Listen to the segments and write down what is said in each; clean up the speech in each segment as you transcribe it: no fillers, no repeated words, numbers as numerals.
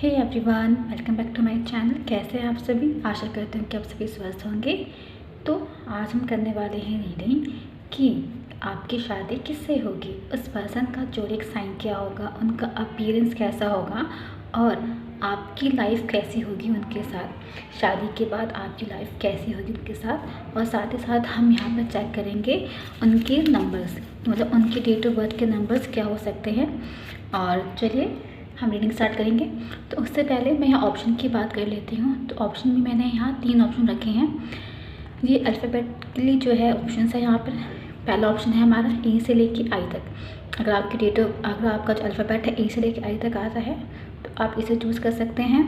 Hey everyone, welcome back to my channel. कैसे हैं आप सभी? आशा करते हैं कि आप सभी स्वस्थ होंगे। तो आज हम करने वाले हैं रीडिंग कि आपकी शादी किससे होगी, उस पर्सन का ज़ोडिएक साइन क्या होगा, उनका अपीयरेंस कैसा होगा और आपकी लाइफ कैसी होगी उनके साथ। शादी के बाद आपकी लाइफ कैसी होगी उनके साथ। और साथ ही साथ हम यहाँ पर चेक करेंगे उनके नंबर्स, मतलब उनके डेट ऑफ बर्थ के नंबर्स क्या हो सकते हैं। और चलिए हम रीडिंग स्टार्ट करेंगे। तो उससे पहले मैं यहाँ ऑप्शन की बात कर लेती हूँ। तो ऑप्शन में मैंने यहाँ 3 ऑप्शन रखे हैं। ये अल्फ़ाबेटिकली जो है ऑप्शन है यहाँ पर। पहला ऑप्शन है हमारा ए से लेके आई तक। अगर आपका जो अल्फ़ाबेट है ए से लेके आई तक आता है तो आप इसे चूज़ कर सकते हैं।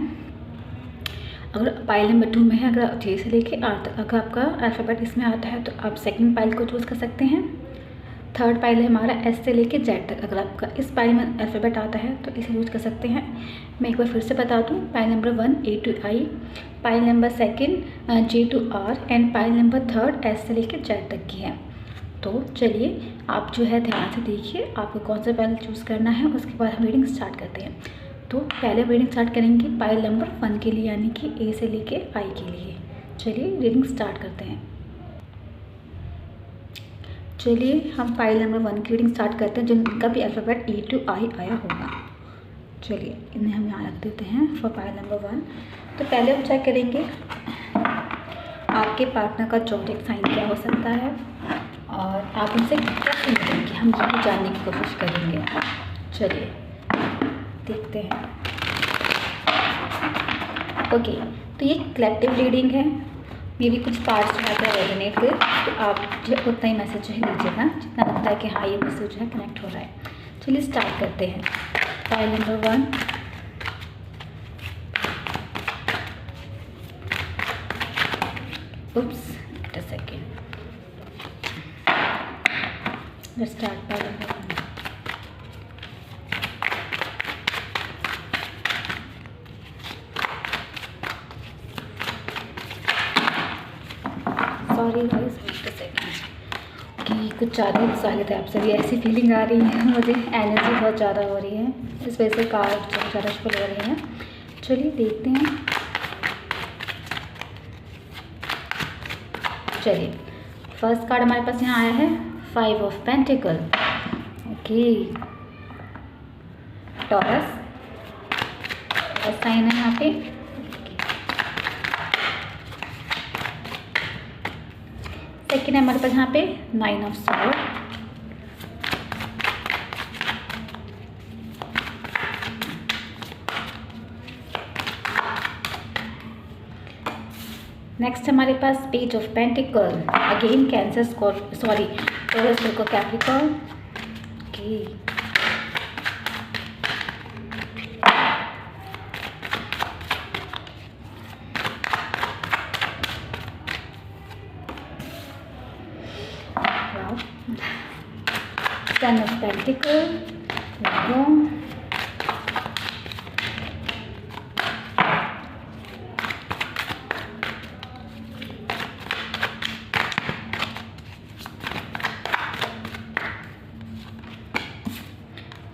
अगर पाइल नंबर 2 में है, अगर जे से लेके आर तक अगर आपका अल्फ़ाबेट इसमें आता है तो आप सेकंड पाइल को चूज़ कर सकते हैं। थर्ड पाइल है हमारा एस से लेके जेड तक। अगर आपका इस पाइल में अल्फ़ाबेट आता है तो इसे यूज़ कर सकते हैं। मैं एक बार फिर से बता दूं, pile number 1 A to I, pile number 2 J to R and pile number 3 S से लेके जेड तक की है। तो चलिए आप जो है ध्यान से देखिए आपको कौन सा पाइल चूज़ करना है। उसके बाद हम रीडिंग स्टार्ट करते हैं। तो पहले रीडिंग स्टार्ट करेंगे पाइल नंबर 1 के लिए, यानी कि ए से लेके आई के लिए। चलिए रीडिंग स्टार्ट करते हैं। चलिए हम फाइल नंबर 1 की रीडिंग स्टार्ट करते हैं, जिनका भी अल्फ़ाबेट ए टू आई आया होगा। चलिए इन्हें हम यहाँ रख देते हैं फॉर फाइल नंबर 1। तो पहले हम चेक करेंगे आपके पार्टनर का ज़ोडिएक साइन क्या हो सकता है और आप उनसे कैसे मिलेंगे, हम ये भी जानने की कोशिश करेंगे। चलिए देखते हैं। ओके, तो ये कलेक्टिव रीडिंग है। ये भी कुछ पार्ट्स जो है रेजोनेट हुए, तो आप जो उतना ही मैसेज जो है लीजिएगा जितना लगता है कि हाँ ये मैसेज जो है कनेक्ट हो रहा है। चलिए स्टार्ट करते हैं। File number 1, oops wait a second, let's start file number 1। Sorry guys, wait a second कि कुछ ज़्यादा उत्साहित है आप सभी, ऐसी फीलिंग आ रही है मुझे, एनर्जी बहुत ज़्यादा हो रही है, इस वजह से कार्ड ज़्यादा फुल हो रही हैं। चलिए देखते हैं। चलिए फर्स्ट कार्ड हमारे पास यहाँ आया है 5 of pentacles. Okay, Taurus sign है यहाँ पे। सेकेंड है हमारे पास यहाँ पे 9 ऑफ स्वॉर्ड। नेक्स्ट हमारे पास page of pentacle, again Cancer Taurus Virgo Capricorn. Okay, Ten of Pentacles, Virgo,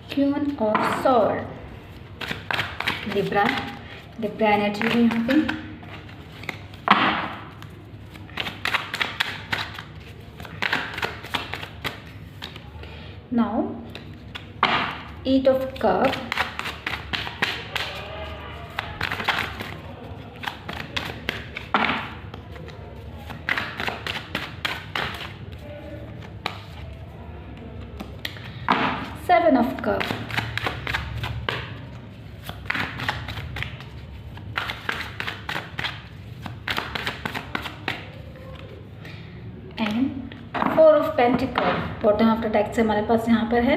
Queen of Swords, Libra energy है यहाँ पे। Now 8 of Cups, Seven of Cups, and 4 of Pentacles। Bottom of the deck से हमारे पास यहाँ पर है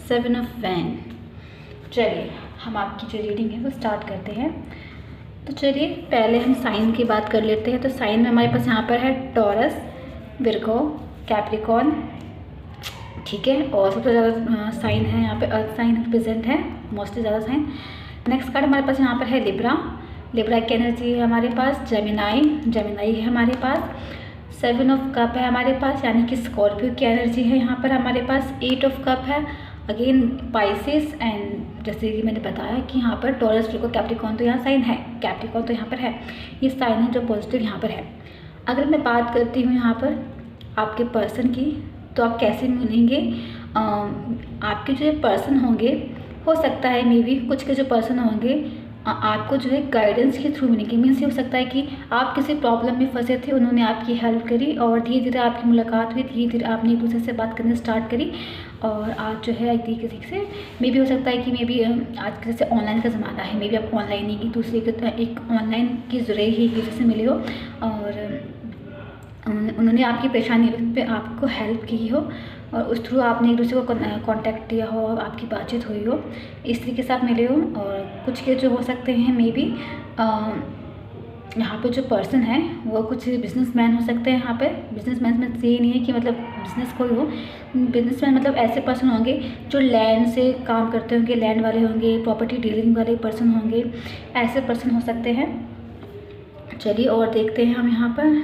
7 of wand. चलिए हम आपकी जो रीडिंग है वो स्टार्ट करते हैं। तो चलिए पहले हम साइन की बात कर लेते हैं। तो साइन में हमारे पास यहाँ पर है टॉरस, विर्गो, कैप्रिकॉर्न, ठीक है। और सबसे ज़्यादा साइन है यहाँ पे अर्थ साइन प्रेजेंट है, मोस्टली ज़्यादा साइन। नेक्स्ट कार्ड हमारे पास यहाँ पर है लिब्रा की एनर्जी है हमारे पास। जेमिनाई है हमारे पास। 7 ऑफ कप है हमारे पास, यानी कि स्कॉर्पियो की एनर्जी है यहाँ पर हमारे पास। 8 ऑफ कप है, अगेन पाइसेस एंड जैसे कि मैंने बताया कि यहाँ पर टॉरस वर्गो कैप्रिकॉर्न तो यहाँ साइन है, कैप्रिकॉर्न तो यहाँ पर है, ये साइन है जो पॉजिटिव यहाँ पर है। अगर मैं बात करती हूँ यहाँ पर आपके पर्सन की, तो आप कैसे मिलेंगे। आपके जो पर्सन होंगे, हो सकता है मे बी कुछ के जो पर्सन होंगे आपको जो है गाइडेंस के थ्रू मिलेंगे। मीन्स ये हो सकता है कि आप किसी प्रॉब्लम में फंसे थे, उन्होंने आपकी हेल्प करी और धीरे धीरे आपकी मुलाकात हुई, धीरे धीरे आपने एक दूसरे से बात करनी स्टार्ट करी और आज जो है एक तरीके से मे बी हो सकता है कि मे बी आज जैसे ऑनलाइन का ज़माना है, मे बी आप ऑनलाइन ही एक दूसरे के एक ऑनलाइन के जरिए ही एक दूसरे से मिले हो और उन्होंने आपकी परेशानी पे आपको हेल्प की हो और उस थ्रू आपने एक दूसरे को कांटेक्ट किया हो, आपकी बातचीत हुई हो, इस तरीके से आप मिले हो। और कुछ के जो हो सकते हैं मे बी यहाँ पे जो पर्सन है वो कुछ बिजनेसमैन हो सकते हैं। यहाँ पे बिजनेसमैन में ये नहीं है कि मतलब बिजनेस कोई हो, बिजनेसमैन मतलब ऐसे पर्सन होंगे जो लैंड से काम करते होंगे, लैंड वाले होंगे, प्रॉपर्टी डीलिंग वाले पर्सन होंगे, ऐसे पर्सन हो सकते हैं। चलिए और देखते हैं हम यहाँ पर,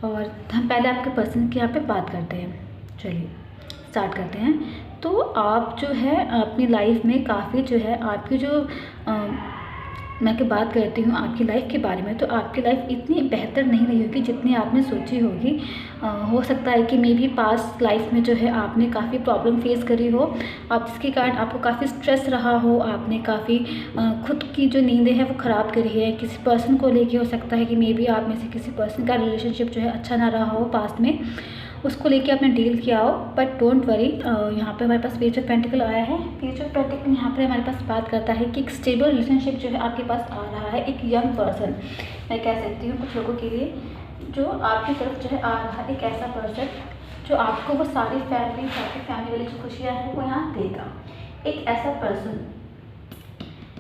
और हम पहले आपके पर्सन की यहाँ पे बात करते हैं। चलिए स्टार्ट करते हैं। तो आप जो है अपनी लाइफ में काफ़ी जो है आपकी जो मैं की बात करती हूँ आपकी लाइफ के बारे में, तो आपकी लाइफ इतनी बेहतर नहीं रही होगी जितनी आपने सोची होगी। हो सकता है कि मे बी पास्ट लाइफ में जो है आपने काफ़ी प्रॉब्लम फेस करी हो, आप जिसके कारण आपको काफ़ी स्ट्रेस रहा हो, आपने काफ़ी खुद की जो नींदें हैं वो ख़राब करी है। किसी पर्सन को लेके हो सकता है कि मे बी आप में से किसी पर्सन का रिलेशनशिप जो है अच्छा ना रहा हो पास्ट में, उसको लेके आपने डील किया हो। बट डोंट वरी, यहाँ पे हमारे पास पेज ऑफ पेंटिकल आया है। पेज ऑफ पेंटिकल यहाँ पे हमारे पास बात करता है कि एक स्टेबल रिलेशनशिप जो है आपके पास आ रहा है। एक यंग पर्सन मैं कह सकती हूँ कुछ लोगों के लिए जो आपकी तरफ जो है आ रहा है, एक ऐसा पर्सन जो आपको वो सारी फैमिली वाली जो खुशियाँ हैं वो यहाँ देगा। एक ऐसा पर्सन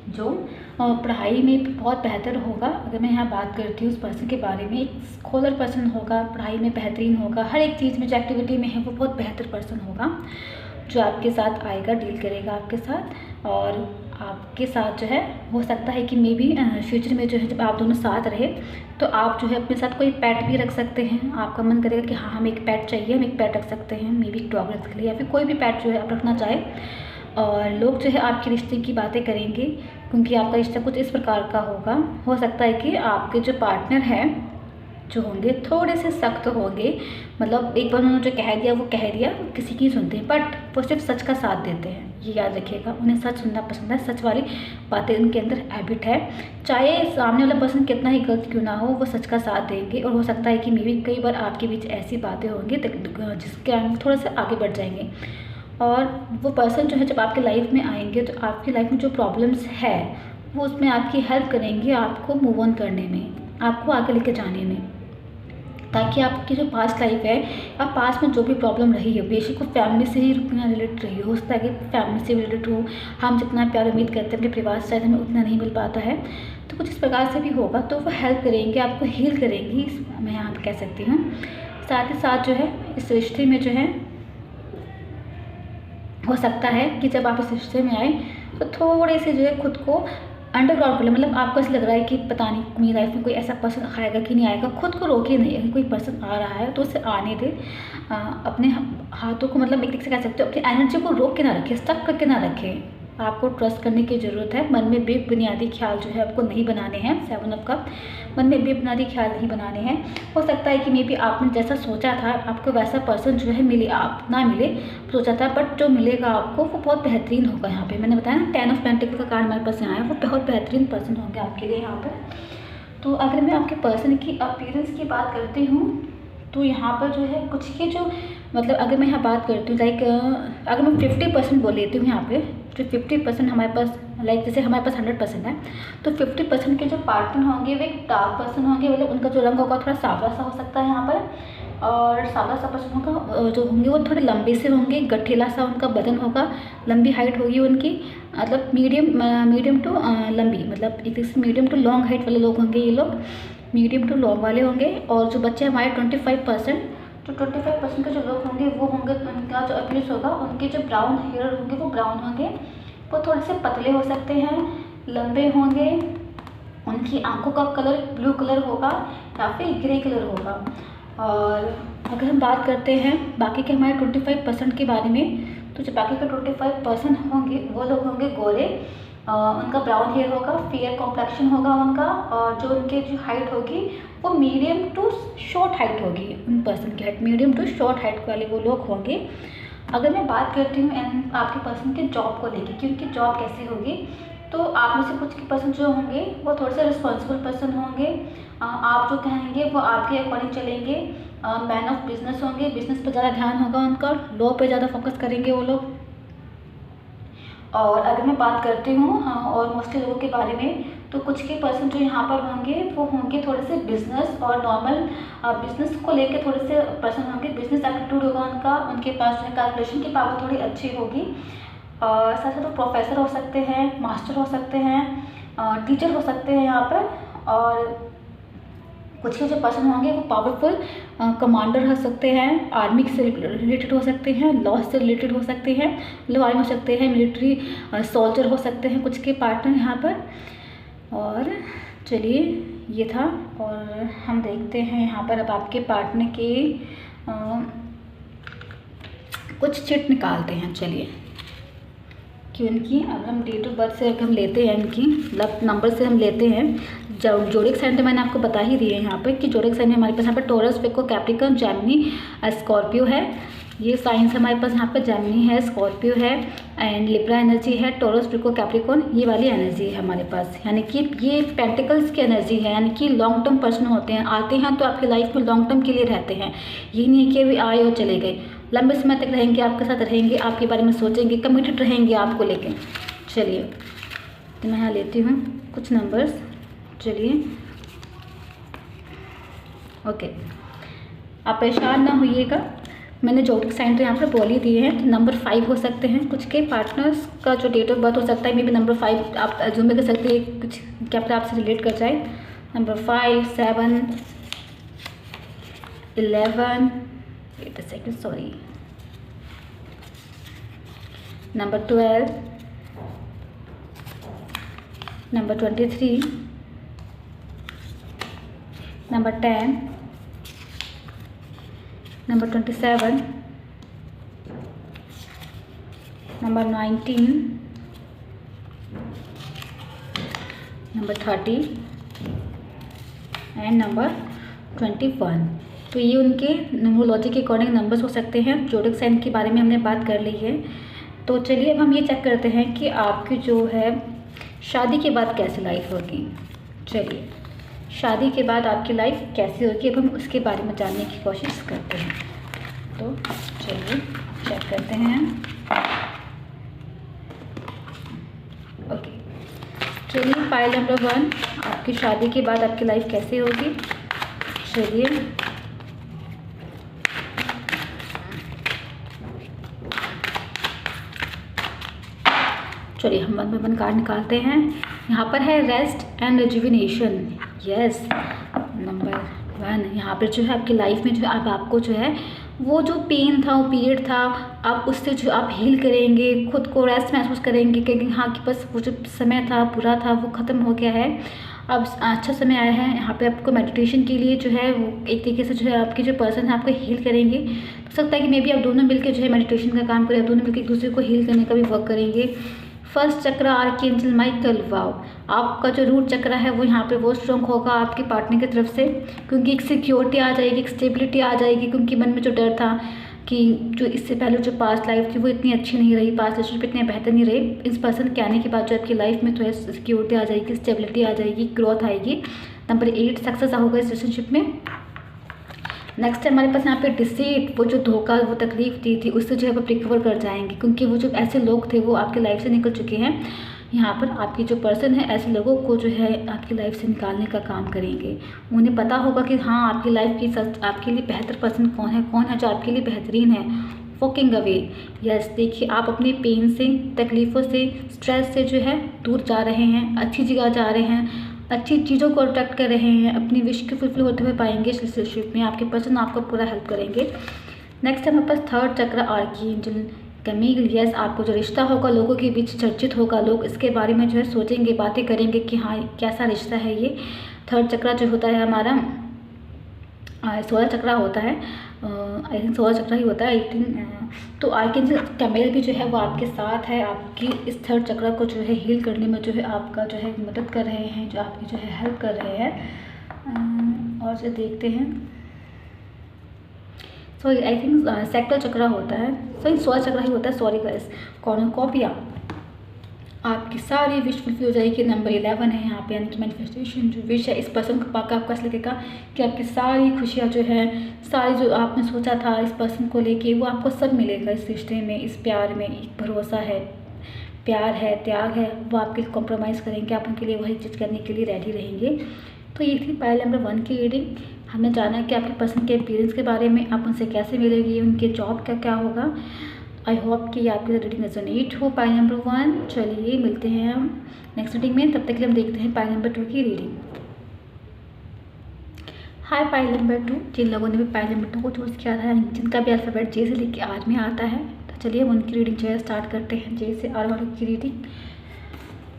जो पढ़ाई में बहुत बेहतर होगा। अगर मैं यहाँ बात करती हूँ उस पर्सन के बारे में, एक स्कॉलर पर्सन होगा, पढ़ाई में बेहतरीन होगा, हर एक चीज़ में जो एक्टिविटी में है वो बहुत बेहतर पर्सन होगा, जो आपके साथ आएगा, डील करेगा आपके साथ और आपके साथ जो है हो सकता है कि मे बी फ्यूचर में जो है जब आप दोनों साथ रहे तो आप जो है अपने साथ कोई पेट भी रख सकते हैं। आपका मन करेगा कि हाँ हमें एक पेट चाहिए, हम एक पेट रख सकते हैं, मे बी डॉग रख लिए या फिर कोई भी पेट जो है आप रखना चाहें। और लोग जो है आपके रिश्ते की बातें करेंगे क्योंकि आपका रिश्ता कुछ इस प्रकार का होगा। हो सकता है कि आपके जो पार्टनर हैं जो होंगे थोड़े से सख्त होंगे, मतलब एक बार उन्होंने जो कह दिया वो कह दिया, किसी की सुनते हैं, बट वो सिर्फ सच का साथ देते हैं। ये याद रखिएगा, उन्हें सच सुनना पसंद है, सच वाली बातें उनके अंदर हैबिट है। चाहे सामने वाला पर्सन कितना ही गलत क्यों ना हो, वो सच का साथ देंगे। और हो सकता है कि मे बी कई बार आपके बीच ऐसी बातें होंगी जिसके कारण थोड़ा सा आगे बढ़ जाएंगे। और वो पर्सन जो है जब आपके लाइफ में आएंगे तो आपकी लाइफ में जो प्रॉब्लम्स है वो उसमें आपकी हेल्प करेंगे, आपको मूव ऑन करने में, आपको आगे लेके जाने में, ताकि आपकी जो पास्ट लाइफ है या पास्ट में जो भी प्रॉब्लम रही है, बेशक वो फैमिली से ही रिलेटेड रही हो सकता है कि फैमिली से रिलेटेड हो, हम जितना प्यार उम्मीद करते हैं अपने परिवार से हमें उतना नहीं मिल पाता है, तो कुछ इस प्रकार से भी होगा, तो वो हेल्प करेंगे, आपको हील करेंगी, मैं यहाँ पर कह सकती हूँ। साथ ही साथ जो है इस रिश्ते में जो है हो सकता है कि जब आप इस रिश्ते में आए तो थोड़े से जो है खुद को अंडरग्राउंड कर ले, मतलब आपको ऐसा लग रहा है कि पता नहीं मेरी लाइफ में कोई ऐसा पर्सन आएगा कि नहीं आएगा, खुद को रोके नहीं। अगर कोई पर्सन आ रहा है तो उसे आने दे, अपने हाथों को मतलब एक तरीके से कह सकते हो अपनी एनर्जी को रोक के ना रखें, स्टक करके ना रखें। आपको ट्रस्ट करने की ज़रूरत है। मन में बेबुनियादी ख्याल जो है आपको नहीं बनाने हैं। 7 ऑफ कप, मन में बेबुनियादी ख्याल नहीं बनाने हैं। हो सकता है कि मे बी आपने जैसा सोचा था आपको वैसा पर्सन जो है मिले, आप ना मिले सोचा था, बट जो मिलेगा आपको वो बहुत बेहतरीन होगा। यहाँ पे मैंने बताया ना 10 ऑफ पेंटिकल का कार्ड हमारे पास यहाँ है, वो बहुत बेहतरीन पर्सन होंगे आपके लिए यहाँ पर। तो अगर मैं आपके पर्सन की अपीयरेंस की बात करती हूँ तो यहाँ पर जो है कुछ के जो मतलब अगर मैं यहाँ बात करती हूँ लाइक अगर मैं 50% बोल लेती हूँ यहाँ पे, जो 50% हमारे पास लाइक जैसे हमारे पास 100% है तो 50% के जो पार्टनर होंगे वो एक डार्क पर्सन होंगे, मतलब उनका जो रंग होगा थोड़ा सांवला सा हो सकता है यहाँ पर। और सांवला सा पर्सन होगा जो होंगे वो थोड़े लंबे से होंगे, गठीला सा उनका बदन होगा, लंबी हाइट होगी उनकी, मतलब मीडियम टू लंबी, मतलब एक मीडियम टू लॉन्ग हाइट वाले लोग होंगे ये लोग, मीडियम टू लॉन्ग वाले होंगे। और जो बच्चे हमारे 25% तो 25% के जो लोग होंगे वो होंगे उनका जो अपीयरेंस होगा, उनके जो ब्राउन हेयर होंगे वो ब्राउन होंगे, वो थोड़े से पतले हो सकते हैं, लंबे होंगे, उनकी आंखों का कलर ब्लू कलर होगा या फिर ग्रे कलर होगा। और अगर हम बात करते हैं बाकी के हमारे 25% के बारे में तो जो बाकी के 25% होंगे वो लोग होंगे गोरे, उनका ब्राउन हेयर होगा, फेयर कॉम्प्लेक्शन होगा उनका, और जो उनके जो हाइट होगी वो मीडियम टू शॉर्ट हाइट होगी। उन पर्सन की height medium to short height वाले वो लोग होंगे। अगर मैं बात करती हूँ आपके पर्सन के जॉब को लेके कि उनकी जॉब कैसी होगी, तो आप में से कुछ के पर्सन जो होंगे वो थोड़े से रिस्पॉन्सिबल पर्सन होंगे। आप जो कहेंगे वो आपके अकॉर्डिंग चलेंगे। मैन ऑफ बिजनेस होंगे, बिजनेस पर ज़्यादा ध्यान होगा उनका, लॉ पे ज़्यादा फोकस करेंगे वो लोग। और अगर मैं बात करती हूँ और मोस्टली लोगों के बारे में, तो कुछ के पर्सन जो यहाँ पर होंगे वो होंगे थोड़े से बिजनेस और नॉर्मल बिजनेस को लेके थोड़े से पर्सन होंगे। बिजनेस एप्टीट्यूड होगा उनका, उनके पास जो है कैलकुलेशन की पावर थोड़ी अच्छी होगी। और साथ साथ वो प्रोफेसर हो सकते हैं, मास्टर हो सकते हैं, टीचर हो सकते हैं यहाँ पर। और कुछ के जो पर्सन होंगे वो पावरफुल कमांडर हो सकते हैं, आर्मी से रिलेटेड हो सकते हैं, लॉ से रिलेटेड हो सकते हैं, लॉ आर्मी हो सकते हैं, मिलिट्री सोल्जर हो सकते हैं कुछ के पार्टनर यहाँ पर। और चलिए ये था, और हम देखते हैं यहाँ पर अब आपके पार्टनर के कुछ चिट निकालते हैं। चलिए कि उनकी, अब हम डेट ऑफ बर्थ से हम लेते हैं, इनकी लव नंबर से हम लेते हैं। जोडिक साइन तो मैंने आपको बता ही दिए यहाँ पे कि जोडिक साइन में हमारे पास यहाँ पे टॉरस, पिको, कैप्रिकॉर्न, जेमिनी, स्कॉर्पियो है। ये साइंस हमारे पास यहाँ पे जेमिनी है, स्कॉर्पियो है एंड लिब्रा एनर्जी है, टॉरस, पिको, कैप्रिकॉर्न ये वाली एनर्जी है हमारे पास। यानी कि ये पेंटिकल्स की एनर्जी है, यानी कि लॉन्ग टर्म पर्सन होते हैं, आते हैं तो आपकी लाइफ में लॉन्ग टर्म के लिए रहते हैं। ये नहीं है कि अभी आए और चले गए, लंबे समय तक रहेंगे, आपके साथ रहेंगे, आपके बारे में सोचेंगे, कमिटेड रहेंगे आपको लेके। चलिए तो मैं यहाँ लेती हूँ कुछ नंबर्स। चलिए ओके, आप परेशान ना होइएगा, मैंने जोडिक साइन तो यहाँ पर बोल ही दिए हैं। तो नंबर 5 हो सकते हैं कुछ के पार्टनर्स का जो डेट ऑफ बर्थ हो सकता है, मे बी नंबर 5 आप अज्यूम कर सकते हैं कुछ क्या पता आपसे रिलेट कर जाए। Number 5, 7, 11, wait a second sorry, number 12, number 23, number 10, number 27, number 19, number 30 and number 21। तो ये उनके न्यूमरोलॉजी के अकॉर्डिंग नंबर्स हो सकते हैं। जोडिक साइन के बारे में हमने बात कर ली है। तो चलिए अब हम ये चेक करते हैं कि आपकी जो है शादी के बाद कैसी लाइफ होगी। चलिए शादी के बाद आपकी लाइफ कैसी होगी, अब हम उसके बारे में जानने की कोशिश करते हैं। तो चलिए चेक करते हैं। ओके चलिए, फाइल नंबर 1, आपकी शादी के बाद आपकी लाइफ कैसी होगी। चलिए हम वन बाय वन कार्ड निकालते हैं। यहाँ पर है rest and rejuvenation. Yes, number 1 यहाँ पर जो है आपकी लाइफ में जो अब आपको जो है वो जो पेन था, वो पीरियड था, आप उससे जो आप हील करेंगे, खुद को रेस्ट महसूस करेंगे क्योंकि हाँ कि बस वो जो समय था बुरा था वो ख़त्म हो गया है, अब अच्छा समय आया है। यहाँ पे आपको मेडिटेशन के लिए जो है वो एक तरीके से जो है आपके जो पर्सन है आपको हील करेंगे। हो सकता है कि मे बी आप दोनों मिलकर जो है मेडिटेशन का काम करें, आप दोनों मिलकर एक दूसरे को हील करने का भी वर्क करेंगे। फर्स्ट चक्र आर्कएंजल माइकल, वाओ, आपका जो रूट चक्र है वो यहाँ पे वो स्ट्रॉन्ग होगा आपके पार्टनर की तरफ से, क्योंकि एक सिक्योरिटी आ जाएगी, एक स्टेबिलिटी आ जाएगी, क्योंकि मन में जो डर था कि जो इससे पहले जो पास्ट लाइफ थी वो इतनी अच्छी नहीं रही, पास्ट रिलेशनशिप इतने बेहतर नहीं रहे, इस पर्सन के आने के बाद जो आपकी लाइफ में थोड़ी सिक्योरिटी आ जाएगी, स्टेबिलिटी आ जाएगी, ग्रोथ आएगी। नंबर 8 सक्सेस होगा इस रिलेशनशिप में। नेक्स्ट है हमारे पास यहाँ पे डिसीट, वो जो धोखा, वो तकलीफ दी थी उससे जो है आप रिकवर कर जाएंगे, क्योंकि वो जो ऐसे लोग थे वो आपकी लाइफ से निकल चुके हैं। यहाँ पर आपकी जो पर्सन है ऐसे लोगों को जो है आपकी लाइफ से निकालने का काम करेंगे। उन्हें पता होगा कि हाँ आपकी लाइफ की आपके लिए बेहतर पर्सन कौन है जो आपके लिए बेहतरीन है। वॉकिंग अवे, यस, देखिए आप अपने पेन से, तकलीफ़ों से, स्ट्रेस से जो है दूर जा रहे हैं, अच्छी जगह जा रहे हैं, अच्छी चीज़ों को अट्रैक्ट कर रहे हैं, अपनी विश को फुलफिल होते हुए पाएंगे इस रिलेशनशिप में, आपके पर्सन आपको पूरा हेल्प करेंगे। नेक्स्ट हमारे पास थर्ड चक्र आर्कएंजल कैमिल, यस, आपको जो रिश्ता होगा लोगों के बीच चर्चित होगा, लोग इसके बारे में जो है सोचेंगे, बातें करेंगे कि हाँ कैसा रिश्ता है ये। थर्ड चक्र जो होता है हमारा 16 चक्र होता है, आई थिंक 16 चक्र ही होता है आई थिंक। तो आर्कएंजल कैमिल भी जो है वो आपके साथ है, आपकी इस थर्ड चक्र को जो है हील करने में जो है आपका जो है मदद कर रहे हैं, जो आपकी जो है हेल्प कर रहे हैं। और जो देखते हैं, सॉरी आई थिंक सेक्टल चक्र होता है, सॉरी 16 चक्र ही होता है, सॉरी गाइस। कॉर्नुकोपिया, आपकी सारी विश फुलफिल हो जाएगी। नंबर 11 है यहाँ पे, यानी कि मैनिफेस्टेशन जो विश है इस पर्सन को पाकर आपको ऐसा लगेगा कि आपकी सारी खुशियाँ जो है, सारी जो आपने सोचा था इस पर्सन को लेके, वो आपको सब मिलेगा इस रिश्ते में, इस प्यार में। एक भरोसा है, प्यार है, त्याग है, वो आपके लिए कॉम्प्रोमाइज़ करेंगे, आप उनके लिए वही चीज़ करने के लिए रेडी रहेंगे। तो ये थी पाइल नंबर 1 की रीडिंग। हमने जाना कि आपके पर्सन के अपीयरेंस के बारे में, आप उनसे कैसे मिलेंगे, उनके जॉब का क्या होगा। आई होप कि आपकी रीडिंग रेजोनेट हो पाइल नंबर 1। चलिए मिलते हैं हम नेक्स्ट रीडिंग में, तब तक के लिए हम देखते हैं पाइल नंबर 2 की रीडिंग। हाय पाइल नंबर 2, जिन लोगों ने भी पाइल नंबर 2 को चूज़ किया था, जिनका भी अल्फ़ाबेट जे से लेके आर में आता है, तो चलिए हम उनकी रीडिंग जो है स्टार्ट करते हैं, जे से आर वालों की रीडिंग।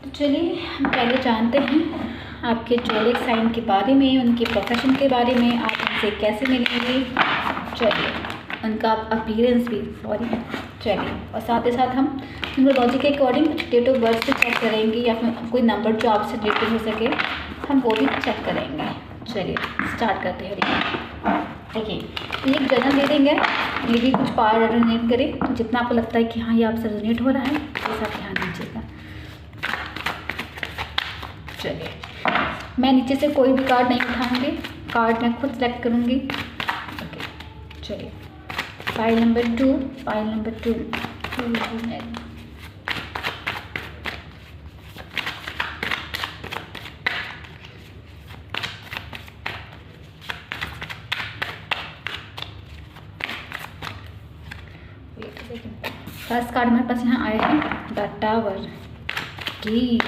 तो चलिए हम पहले जानते हैं आपके ज़ोडिएक साइन के बारे में, उनके प्रोफेशन के बारे में, आप उनसे कैसे मिलेंगे, चलिए उनका अपीयरेंस भी, सॉरी चलिए, और साथ ही साथ हम न्यूमरोलॉजी के अकॉर्डिंग कुछ डेट ऑफ बर्थ से चेक करेंगे, या फिर कोई नंबर जो आपसे रिलेटेड हो सके हम वो भी चेक करेंगे। चलिए स्टार्ट करते हैं रीडिंग। ओके, एक जर्नल दे देंगे, ये भी कुछ पावर रेजोनेट करे, तो जितना आपको लगता है कि हाँ ये आपसे रेजोनेट हो रहा है इस आप ध्यान दीजिएगा। चलिए मैं नीचे से कोई भी कार्ड नहीं उठाऊंगी, कार्ड मैं खुद सेलेक्ट करूँगी। ओके चलिए, file number 2, file number 2 first card हमारे पास यहाँ आया है द टावर की।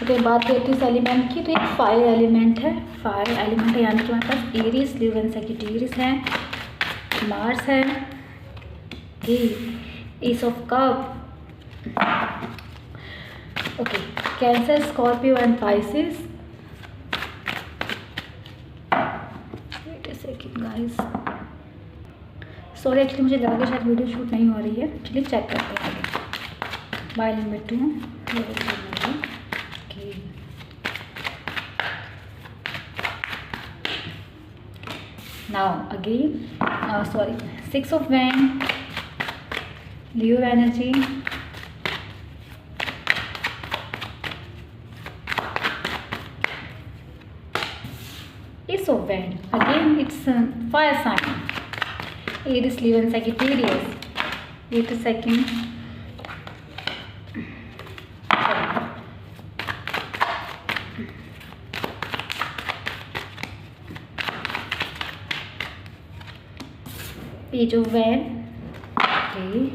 तो बात करती हूँ इस एलिमेंट की, तो एक फायर एलिमेंट है, फायर एलिमेंट है, यानी कि हमारे पास एरीज, लियो एंड सैजिटेरियस है, मार्स है, ace of cup, okay, Cancer, Scorpio and Pisces. Wait a second guys, sorry actually मुझे लगा कि शायद वीडियो शूट नहीं हो रही है, चलिए चेक करते हैं। File number 2, now again sorry, 6 of Wands, Leo energy, Ace of Wands, again it's fire sign, Aries, Leo and Sagittarius. Wait a second, Page of Wands, okay,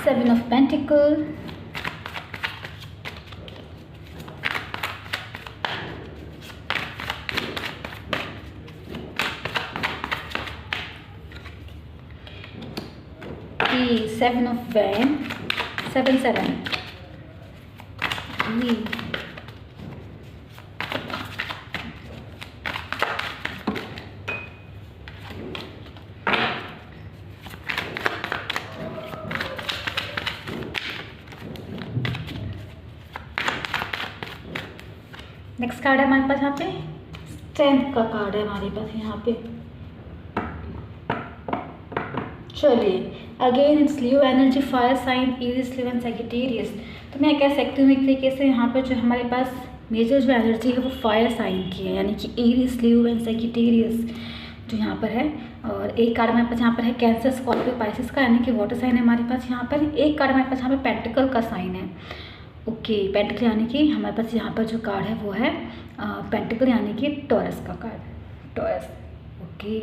Seven of Pentacles, Seven of Wands, 7. Next card है हमारे पास यहाँ पे, strength का card है हमारे पास यहाँ पे। चलिए again it's Leo energy, fire sign, Aries, Leo and Sagittarius. तो मैं कह सकती हूँ एक तरीके से यहाँ पर जो हमारे पास मेजर जो एनर्जी है वो फायर साइन की है, यानी कि एरीज, लियो एंड सैजिटेरियस जो यहाँ पर है। और एक कार्ड हमारे पास यहाँ पर है कैंसर, स्कॉर्पियो, पाइसेस का, यानी कि वाटर साइन है हमारे पास यहाँ पर। एक कार्ड हमारे पास यहाँ पर पेंटिकल का साइन है, ओके, पेंटिकल यानी कि हमारे पास यहाँ पर जो कार्ड है वो है पेंटिकल यानी कि टॉरस का कार्ड, टॉरस, ओके।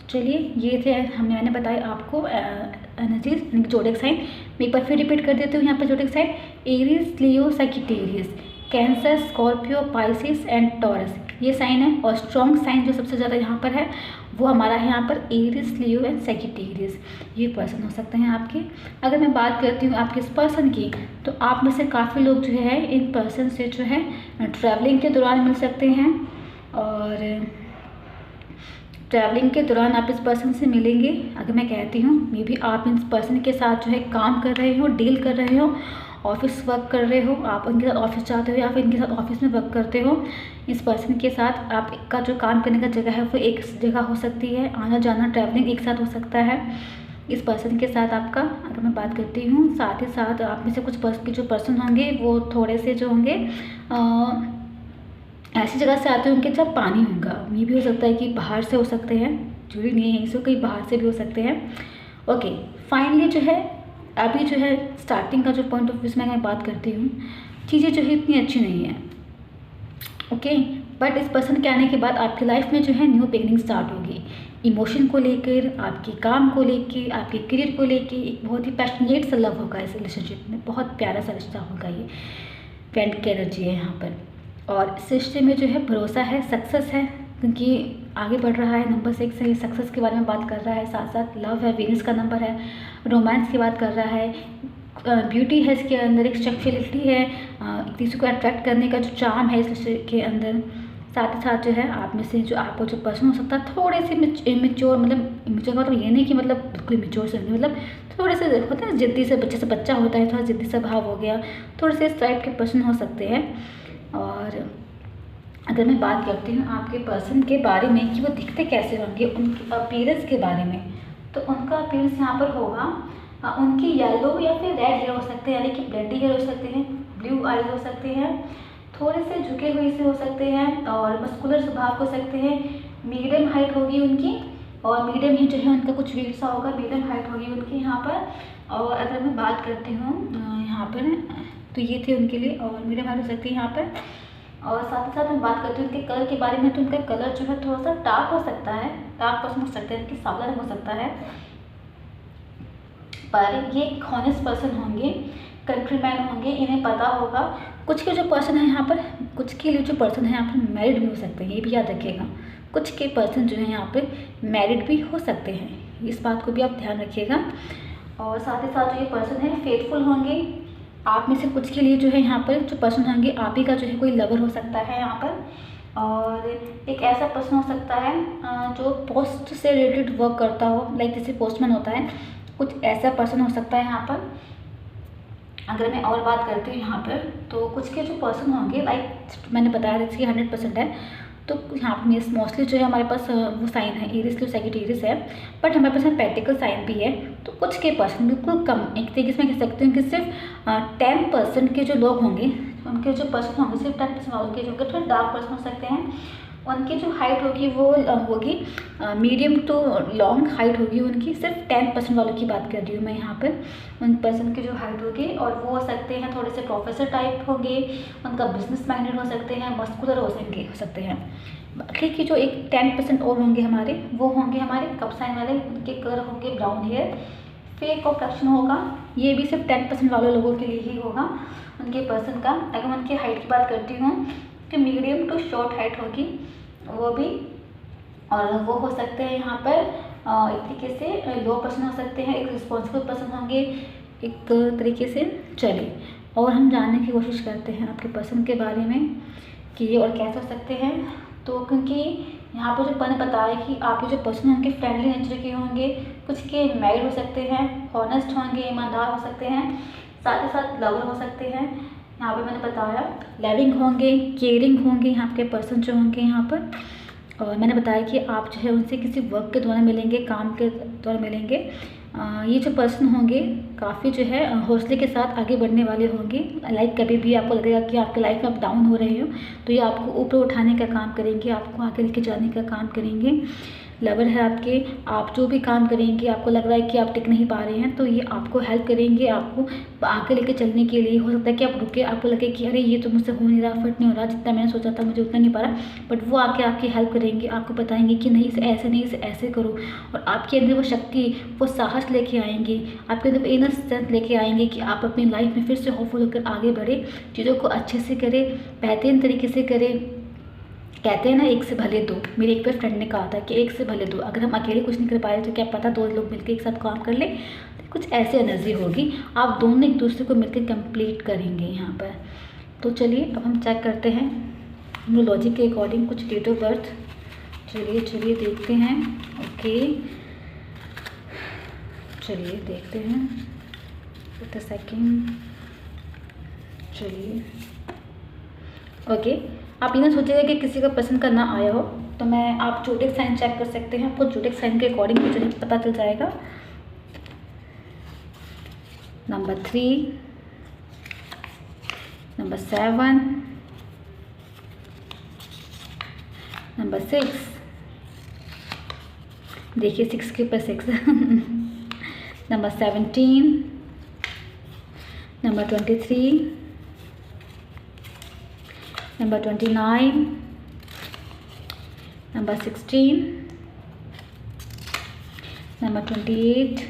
चलिए ये थे मैंने बताया आपको एनर्जीज, ज़ोडिएक साइन। मैं एक बार फिर रिपीट कर देती हूँ यहाँ पर zodiac sign, Aries, Leo, Sagittarius. Cancer, Scorpio, Pisces and Taurus, ये साइन है। और स्ट्रॉन्ग साइन जो सबसे ज़्यादा यहाँ पर है वो हमारा है यहाँ पर एरिस, लियो एंड सैजिटेरियस, ये पर्सन हो सकते हैं आपके। अगर मैं बात करती हूँ आपके इस पर्सन की, तो आप में से काफ़ी लोग जो है इन पर्सन से जो है ट्रैवलिंग के दौरान मिल सकते हैं, और ट्रैवलिंग के दौरान आप इस पर्सन से मिलेंगे। अगर मैं कहती हूँ मे बी आप इस पर्सन के साथ जो है काम कर रहे हो, डील कर रहे हो, ऑफिस वर्क कर रहे हो, आप उनके साथ ऑफिस जाते हो या फिर इनके साथ ऑफिस में वर्क करते हो। इस पर्सन के साथ आपका जो काम करने का जगह है वो एक जगह हो सकती है, आना जाना ट्रैवलिंग एक साथ हो सकता है इस पर्सन के साथ आपका। अगर मैं बात करती हूँ साथ ही साथ आप में से कुछ जो पर्सन होंगे वो थोड़े से जो होंगे ऐसी जगह से आते होंगे जब पानी होगा। ये भी हो सकता है कि बाहर से हो सकते हैं, जरूरी नहीं है इसको, कहीं बाहर से भी हो सकते हैं। ओके, फाइनली जो है अभी जो है स्टार्टिंग का जो पॉइंट ऑफ व्यू से मैं बात करती हूँ, चीज़ें जो है इतनी अच्छी नहीं है। ओके, बट इस पर्सन के आने के बाद आपकी लाइफ में जो है न्यू बिगनिंग स्टार्ट होगी। इमोशन को लेकर, आपके काम को लेकर, आपके करियर को लेकर एक बहुत ही पैशनेट सा लव होगा इस रिलेशनशिप में, बहुत प्यारा सा रिश्ता होगा। ये फ्रेंड की एनर्जी है यहाँ पर, और इस रिश्ते में जो है भरोसा है, सक्सेस है, क्योंकि आगे बढ़ रहा है। नंबर 6 से सक्सेस के बारे में बात कर रहा है, साथ साथ लव है, वीनस का नंबर है, रोमांस की बात कर रहा है, ब्यूटी है इसके अंदर, एक सेक्सुअलिटी है, किसी को अट्रैक्ट करने का जो चार्म है इस रिश्ते के अंदर। साथ ही साथ जो है आप में से जो आपको जो पर्सन हो सकता है थोड़े से इमेच्योर, मतलब इमेच्योर का मतलब ये नहीं कि मतलब बिल्कुल इमेच्योर से नहीं, मतलब थोड़े से होता है जिद्दी से, बच्चे से बच्चा होता है, थोड़ा जिद्दी सा भाव हो गया, थोड़े से इस टाइप के पर्सन हो सकते हैं। और अगर मैं बात करती हूँ आपके पर्सन के बारे में कि वो दिखते कैसे होंगे, उनके अपीयरेंस के बारे में, तो उनका अपीयरेंस यहाँ पर होगा, उनकी येलो या फिर रेड हेयर हो सकते हैं, यानी कि ब्लैडी हेयर हो सकते हैं, ब्लू आईज हो सकते हैं, थोड़े से झुके हुए से हो सकते हैं, और मस्कुलर स्वभाव हो सकते हैं, मीडियम हाइट होगी उनकी, और मीडियम ही जो है उनका कुछ वेट सा होगा, मीडियम हाइट होगी उनकी यहाँ पर। और अगर मैं बात करती हूँ यहाँ पर, तो ये थे उनके लिए, और मीडियम हाइट हो सकती है यहाँ पर। और साथ ही साथ मैं बात करती हूँ उनके कलर के बारे में, तो उनका कलर जो है थोड़ा सा डार्क हो सकता है, डार्क पर्सन हो सकते हैं, उनकी सांवला रंग हो सकता है, पर ये हॉनेस्ट पर्सन होंगे, कंट्रीमैन होंगे, इन्हें पता होगा। कुछ के जो पर्सन है यहाँ पर, कुछ के लिए जो पर्सन है यहाँ पर मैरिड भी हो सकते हैं, ये भी याद रखिएगा। कुछ के पर्सन जो है यहाँ पर मैरिड भी हो सकते हैं, इस बात को भी आप ध्यान रखिएगा। और साथ ही साथ जो ये पर्सन है फेथफुल होंगे। आप में से कुछ के लिए जो है यहाँ पर जो पर्सन होंगे, आप ही का जो है कोई लवर हो सकता है यहाँ पर। और एक ऐसा पर्सन हो सकता है जो पोस्ट से रिलेटेड वर्क करता हो, लाइक जैसे पोस्टमैन होता है, कुछ ऐसा पर्सन हो सकता है यहाँ पर। अगर मैं और बात करती हूँ यहाँ पर, तो कुछ के जो पर्सन होंगे, लाइक मैंने बताया जैसे कि 100% है, तो यहाँ पर मोस्टली जो है हमारे पास वो साइन है एरिस, लियो, सैजिटेरियस है, बट हमारे पास प्रैक्टिकल साइन भी है। तो कुछ के पर्सन बिल्कुल कम, एक तरीके से मैं कह सकती हूँ कि सिर्फ 10% के जो लोग होंगे, उनके जो पर्सन होंगे सिर्फ 10% वालों के जो होंगे थोड़े डार्क पर्सन हो सकते हैं। उनकी जो हाइट होगी वो होगी मीडियम टू लॉन्ग हाइट होगी उनकी, सिर्फ 10% वालों की बात कर रही हूँ मैं यहाँ पर। उन पर्सन की जो हाइट होगी, और वो हो सकते हैं थोड़े से प्रोफेसर टाइप होंगे, उनका बिजनेस माइंडेड हो सकते हैं, मस्कुलर हो सकते हैं। बाकी की जो एक 10% और होंगे हमारे, वो होंगे हमारे कप साइन वाले, उनके कलर होंगे ब्राउन हेयर, फेक कॉम्प्लेक्शन होगा, ये भी सिर्फ 10% वाले लोगों के लिए ही होगा उनके पर्सन का। अगर मैं उनकी हाइट की बात करती हूँ कि मीडियम टू शॉर्ट हाइट होगी वो भी, और वो हो सकते हैं यहाँ पर एक तरीके से लो पर्सन हो सकते हैं, एक रिस्पॉन्सिबल पर्सन होंगे एक तरीके से। चलिए और हम जानने की कोशिश करते हैं आपके पर्सन के बारे में कि ये और कैसे हो सकते हैं। तो क्योंकि यहाँ पर जो मैंने बताया कि आपके जो पर्सन होंगे फ्रेंडली नेचर के होंगे, कुछ के मैरिड हो सकते हैं, हॉनेस्ट होंगे, ईमानदार हो सकते हैं, साथ ही साथ लवर हो सकते हैं। यहाँ पे मैंने बताया लविंग होंगे, केयरिंग होंगे यहाँ के पर्सन जो होंगे यहाँ पर। और मैंने बताया कि आप जो है उनसे किसी वर्क के द्वारा मिलेंगे, काम के द्वारा मिलेंगे। ये जो पर्सन होंगे काफ़ी जो है हौसले के साथ आगे बढ़ने वाले होंगे। लाइक कभी भी आपको लगेगा कि आपके लाइफ में आप डाउन हो रहे हो, तो ये आपको ऊपर उठाने का काम करेंगे, आपको आगे लेके जाने का काम करेंगे। लवर है आपके। आप जो भी काम करेंगे आपको लग रहा है कि आप टिक नहीं पा रहे हैं, तो ये आपको हेल्प करेंगे, आपको आगे लेके चलने के लिए। हो सकता है कि आप रुके, आपको लगे कि अरे ये तो मुझसे हो नहीं रहा, फिट नहीं हो रहा, जितना मैंने सोचा था मुझे उतना नहीं पा रहा, बट वो आके आपकी हेल्प करेंगे, आपको बताएंगे कि नहीं इसे ऐसे नहीं, इसे ऐसे करो। और आपके अंदर वो शक्ति, वो साहस लेके आएंगे, आपके अंदर इनर स्ट्रेंथ लेके आएंगे कि आप अपनी लाइफ में फिर से होपफुल होकर आगे बढ़े, चीज़ों को अच्छे से करें, बेहतरीन तरीके से करें। कहते हैं ना, एक से भले दो। मेरे एक बार फ्रेंड ने कहा था कि एक से भले दो। अगर हम अकेले कुछ नहीं कर पाए तो क्या पता दो लोग मिलकर एक साथ काम कर ले, तो कुछ ऐसी एनर्जी होगी। आप दोनों एक दूसरे को मिलकर कंप्लीट करेंगे यहाँ पर। तो चलिए अब हम चेक करते हैं न्यूमरोलॉजी के अकॉर्डिंग कुछ डेट ऑफ बर्थ। चलिए देखते हैं। ओके, चलिए देखते हैं। एक सेकेंड। चलिए ओके, आप ये ना सोचिएगा कि किसी का पसंद का ना आया हो, तो आप ज़ोडिएक साइन चेक कर सकते हैं। आपको ज़ोडिएक साइन के अकॉर्डिंग मुझे पता चल जाएगा। नंबर 3, नंबर 7, नंबर 6, देखिए 6 के ऊपर 6 number 17, number 23, number 29, number 16, number 28,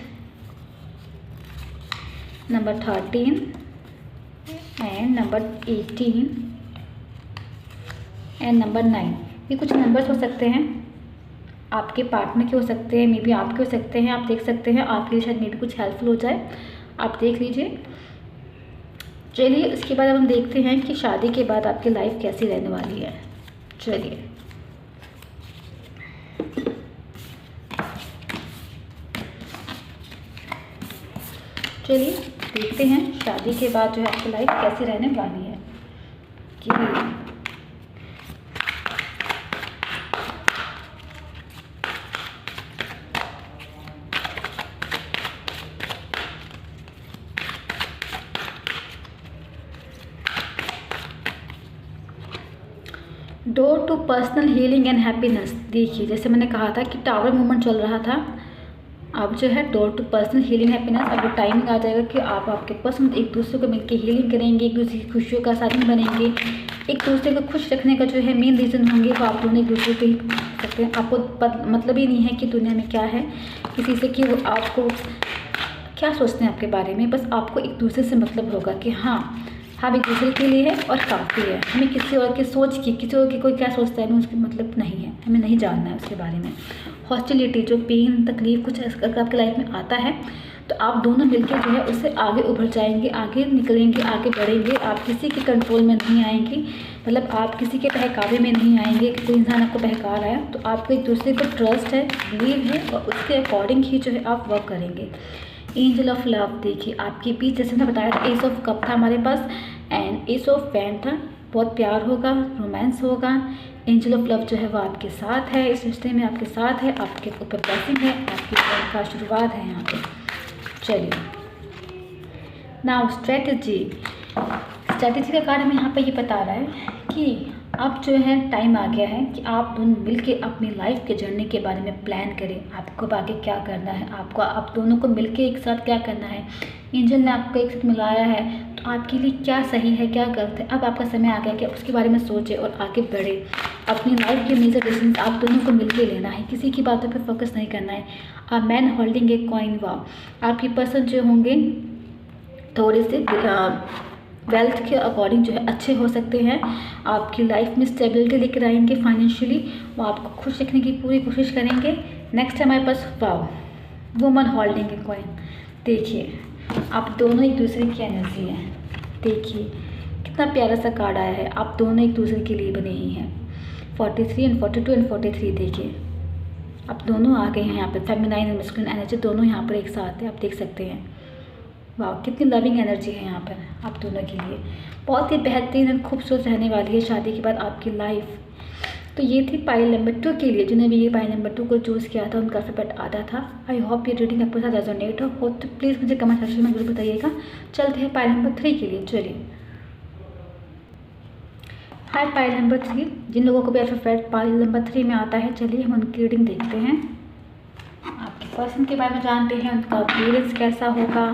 number 13 and number 18 and number 9। ये कुछ नंबर्स हो सकते हैं, आपके पार्टनर के हो सकते हैं, मे बी आपके हो सकते हैं। आप देख सकते हैं, आपके लिए शायद मे बी कुछ हेल्पफुल हो जाए, आप देख लीजिए। चलिए इसके बाद अब हम देखते हैं कि शादी के बाद आपकी लाइफ कैसी रहने वाली है। चलिए देखते हैं शादी के बाद जो है आपकी लाइफ कैसी रहने वाली है। कि door to personal healing and happiness. देखिए जैसे मैंने कहा था कि टावर मूवमेंट चल रहा था, अब जो है door to personal healing happiness. अब वो टाइमिंग आ जाएगा कि आप आपके पसंद एक दूसरे को मिलकर हीलिंग करेंगे, एक दूसरे की खुशियों का साथी बनेंगे, एक दूसरे को खुश रखने का जो है मेन रीज़न होंगे, तो आप दोनों एक दूसरे को ही सकते हैं। आपको मतलब ही नहीं है कि दुनिया में क्या है किसी से, कि वो आपको क्या सोचते हैं आपके बारे में। बस आपको एक दूसरे से मतलब होगा कि हाँ हम एक दूसरे के लिए है और काफ़ी है। हमें किसी और की सोच की, किसी और की कोई क्या सोचता है हमें उसके मतलब नहीं है, हमें नहीं जानना है उसके बारे में। हॉस्टिलिटी, जो पेन तकलीफ कुछ अगर आपकी लाइफ में आता है, तो आप दोनों मिलकर जो है उससे आगे उभर जाएंगे, आगे निकलेंगे, आगे बढ़ेंगे। आप किसी के कंट्रोल में नहीं आएंगे, मतलब आप किसी के बहकावे में नहीं आएंगे कि कोई इंसान आपको बहका रहा है। तो आपको एक दूसरे को ट्रस्ट है, बिलीव है, और उसके अकॉर्डिंग ही जो है आप वर्क करेंगे। एंजल ऑफ लव, देखिए आपके बीच जैसे मैंने बताया था, एस ऑफ कप था हमारे पास एंड एस ऑफ वैंड था। बहुत प्यार होगा, रोमांस होगा। एंजल ऑफ लव जो है वो आपके साथ है, इस रिश्ते में आपके साथ है, आपके ऊपर ब्लेसिंग है, आपकी प्यार का आशीर्वाद है यहाँ पे। चलिए नाउ स्ट्रेटजी का कार्ड हमें यहाँ पे ये बता रहा है कि अब जो है टाइम आ गया है कि आप दोनों मिलके अपनी लाइफ के जर्नी के बारे में प्लान करें। आपको आगे क्या करना है, आपको आप दोनों को मिलके एक साथ क्या करना है। एंजल ने आपको एक साथ मिलाया है, तो आपके लिए क्या सही है क्या गलत है। अब आपका समय आ गया कि उसके बारे में सोचें और आगे बढ़े। अपनी लाइफ के मेजर डिसीजन आप दोनों को मिलके लेना है, किसी की बातों पर फोकस नहीं करना है। A man holding a coin, wow. आपकी पर्सन जो होंगे थोड़े से वेल्थ के अकॉर्डिंग जो है अच्छे हो सकते हैं, आपकी लाइफ में स्टेबिलिटी लेकर आएंगे फाइनेंशियली, वो आपको खुश रखने की पूरी कोशिश करेंगे। नेक्स्ट है हमारे पास वाव, वुमन होल्डिंग ए कॉइन। देखिए आप दोनों एक दूसरे की एनर्जी हैं, देखिए कितना प्यारा सा कार्ड आया है। आप दोनों एक दूसरे के लिए बने ही हैं। 43 एंड 42 एंड 43, देखिए आप दोनों आ गए हैं यहाँ पे। फेमिनाइन एंड मस्कुलिन एनर्जी दोनों यहाँ पर एक साथ है, आप देख सकते हैं। वाह कितनी लविंग एनर्जी है यहाँ पर आप दोनों के लिए। बहुत ही बेहतरीन और खूबसूरत रहने वाली है शादी के बाद आपकी लाइफ। तो ये थी पाइल नंबर 2 के लिए। जिन्होंने भी ये पाइल नंबर 2 को चूज़ किया था उनका अल्फाबेट आधा था। आई होप ये रीडिंग आपके साथ रेजोनेट हो तो प्लीज़ मुझे कमेंट सेक्शन में जरूर बताइएगा। चलते हैं पाइल नंबर 3 के लिए। चलिए हाय पाइल नंबर 3, जिन लोगों को भी अल्फ़ाबेट पाइल नंबर 3 में आता है, चलिए हम उनकी रीडिंग देखते हैं। आपके पर्सन के बारे में जानते हैं, उनका अपीयरेंस कैसा होगा,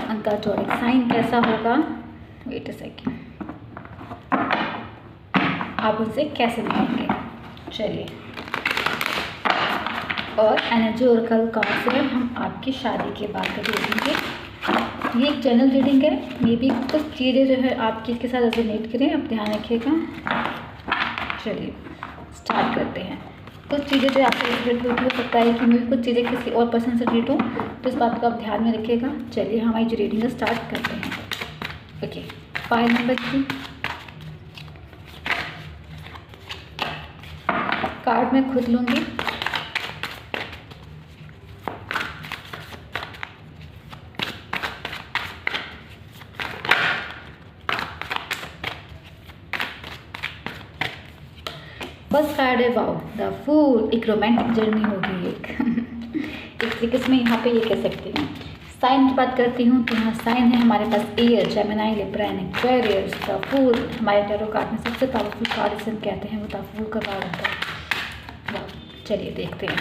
उनका ज़ोडिएक साइन कैसा होगा। वेट अ सेकेंड, आप उनसे कैसे मिलेंगे। चलिए, और एनर्जी ओरेकल कार्ड से हम आपकी शादी के बाद का देखेंगे। ये एक जनरल रीडिंग है, मे भी कुछ चीज़ें जो है आपकी इसके साथ रेजोनेट करें, आप ध्यान रखिएगा। चलिए स्टार्ट करते हैं। कुछ चीज़ें जो आपसे रिलेटेड होती हो सकता है कि मे भी कुछ चीज़ें किसी और पर्सन से रिलेटेड हो, तो इस बात को आप ध्यान में रखिएगा। चलिए हमारी जो रीडिंग है स्टार्ट करते हैं। ओके, पाइल नंबर 3 कार्ड मैं खुद लूँगी। फर्स्ट कार्ड है वाओ द फूल, एक रोमांटिक जर्नी होगी एक तरीके से मैं यहाँ पे ये कह सकती हूँ। साइन की बात करती हूँ तो यहाँ साइन है हमारे पास air, Gemini, Libra and Aquarius. The fool हमारे टैरो कार्ड में सबसे पावरफुल कार्ड इसे हम कहते हैं, वो द फूल का कार्ड होता है। वाह, चलिए देखते हैं।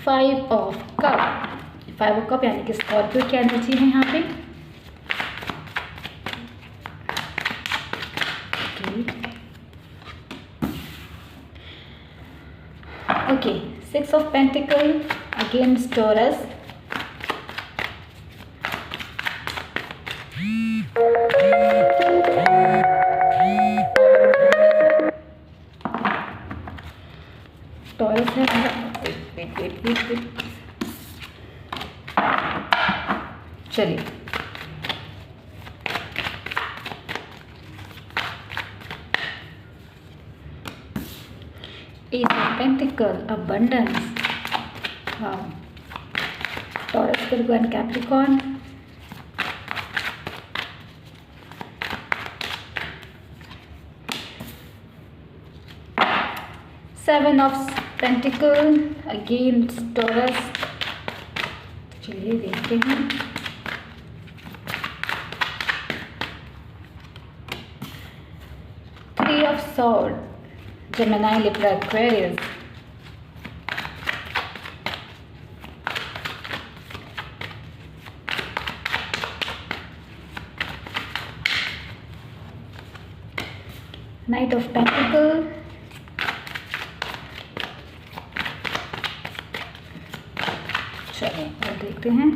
5 ऑफ कप, 5 ऑफ कप यानी कि स्कॉर्पियो की एनर्जी है यहाँ पे। Okay, 6 of pentacle against taurus. Taurus है, वेट। चलिए Ace of Pentacle, abundance. Wow. Taurus, Virgo and Capricorn. Seven of Pentacle against Taurus. चलिए देखते हैं। Three of Swords, Gemini, Libra, Aquarius. Knight of Pentacles. चलिए और देखते हैं।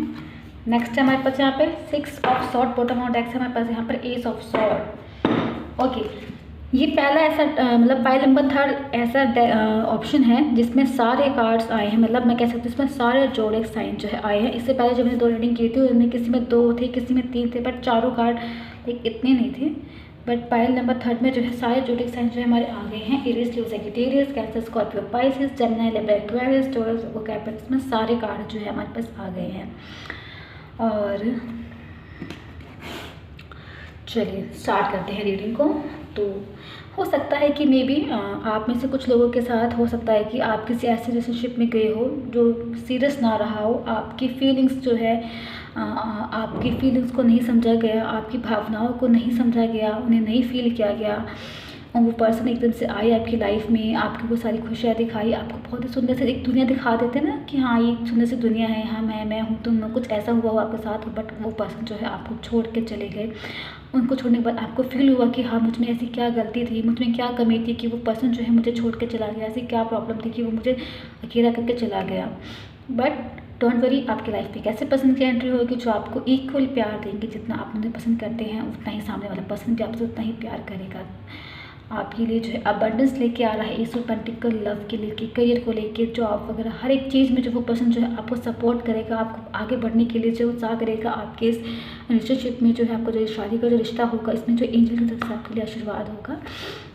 नेक्स्ट है हमारे पास यहाँ पे 6 of sword, bottom of deck है हमारे पास यहाँ पर एस ऑफ सॉर्ड। ओके, ये पहला ऐसा मतलब पाइल नंबर 3 ऐसा ऑप्शन है जिसमें सारे कार्ड्स आए हैं, मतलब मैं कह सकती हूँ इसमें सारे ज़ोडिएक साइन जो है आए हैं। इससे पहले जब मैंने 2 रीडिंग की थी उनमें किसी में 2 थे, किसी में 3 थे, बट चारों कार्ड लाइक इतने नहीं थे। बट पाइल नंबर 3 में जो है सारे ज़ोडिएक साइन जो है हमारे आ गए हैं। Aries, Leo, Sagittarius, Cancer, Scorpio, Pisces, Gemini, Libra, Aquarius, Taurus, Virgo, Capricorn में सारे कार्ड जो है हमारे पास आ गए हैं। और चलिए स्टार्ट करते हैं रीडिंग को। तो हो सकता है कि मे बी आप में से कुछ लोगों के साथ हो सकता है कि आप किसी ऐसे रिलेशनशिप में गए हो जो सीरियस ना रहा हो, आपकी फीलिंग्स जो है आपकी फीलिंग्स को नहीं समझा गया, आपकी भावनाओं को नहीं समझा गया, उन्हें नहीं फील किया गया। और वो पर्सन एकदम से आए आपकी लाइफ में, आपको वो सारी खुशियाँ दिखाई, आपको बहुत ही सुंदर से एक दुनिया दिखा देते हैं ना कि हाँ ये सुंदर सी दुनिया है, हाँ मैं हूँ, तुम, कुछ ऐसा हुआ हो आपके साथ। बट वो पर्सन जो है आपको छोड़ के चले गए। उनको छोड़ने के बाद आपको फील हुआ कि हाँ मुझ में ऐसी क्या गलती थी, मुझ में क्या कमी थी कि वो पर्सन जो है मुझे छोड़ के चला गया, ऐसी क्या प्रॉब्लम थी कि वो मुझे अकेला करके चला गया। बट डोंट वरी, आपकी लाइफ में कैसे पर्सन की एंट्री होगी जो आपको इक्वल प्यार देंगे। जितना आप उन्हें पसंद करते हैं उतना ही सामने वाला पर्सन भी आपसे उतना ही प्यार करेगा। आपके लिए जो है अबंडेंस लेके आ रहा है, एस ऑफ पेंटिकल, लव के लेके, करियर को लेके, जॉब वगैरह हर एक चीज़ में जो वो पर्सन जो है आपको सपोर्ट करेगा, आपको आगे बढ़ने के लिए जो उत्साह करेगा। आपके इस रिलेशनशिप में जो है आपको जो शादी का जो रिश्ता होगा इसमें जो एंजल की तरफ से आपके लिए आशीर्वाद होगा।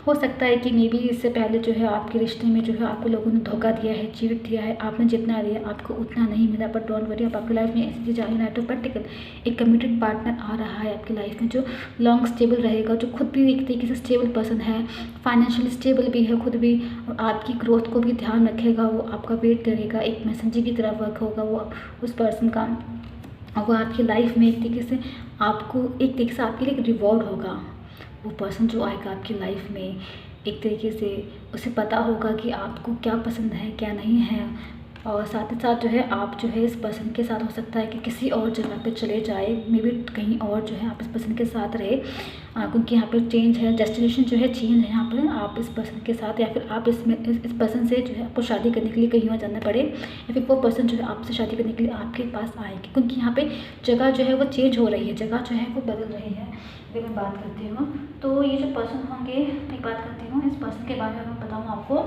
हो सकता है कि मे बी इससे पहले जो है आपके रिश्ते में जो है आपको लोगों ने धोखा दिया है, चीट दिया है, आपने जितना दिया आपको उतना नहीं मिला। बट डोंट वरी, अब आपकी लाइफ में ऐसी चीज़ आई, नाइट ऑफ पेंटिकल, एक कमिटेड पार्टनर आ रहा है आपकी लाइफ में जो लॉन्ग स्टेबल रहेगा, जो खुद भी एक तरीके से स्टेबल पर्सन है, फाइनेंशियली स्टेबल भी है खुद भी, और आपकी ग्रोथ को भी ध्यान रखेगा, वो आपका वेट करेगा, एक मैसेंजर की तरह वर्क होगा वो उस पर्सन का। और वो आपकी लाइफ में एक तरीके से आपके लिए एक रिवॉर्ड होगा। वो पर्सन जो आएगा आपकी लाइफ में, एक तरीके से उसे पता होगा कि आपको क्या पसंद है क्या नहीं है, और साथ ही साथ जो है आप जो है इस पर्सन के साथ हो सकता है कि किसी और जगह पे चले जाए, मे बी कहीं और जो है आप इस पर्सन के साथ रहे, क्योंकि यहाँ पे चेंज है, डेस्टिनेशन जो है चेंज है यहाँ पर आप इस पर्सन के साथ, या फिर आप इस पर्सन से जो है आपको शादी करने के लिए कहीं और जाना पड़े, या फिर वो पर्सन जो है आपसे शादी करने के लिए आपके पास आएंगे, क्योंकि यहाँ पे जगह जो है वो चेंज हो रही है, जगह जो है वो बदल रही है। अगर मैं बात करती हूँ तो ये जो पर्सन होंगे, मैं बात करती हूँ इस पर्सन के बारे में मैं बताऊँ आपको,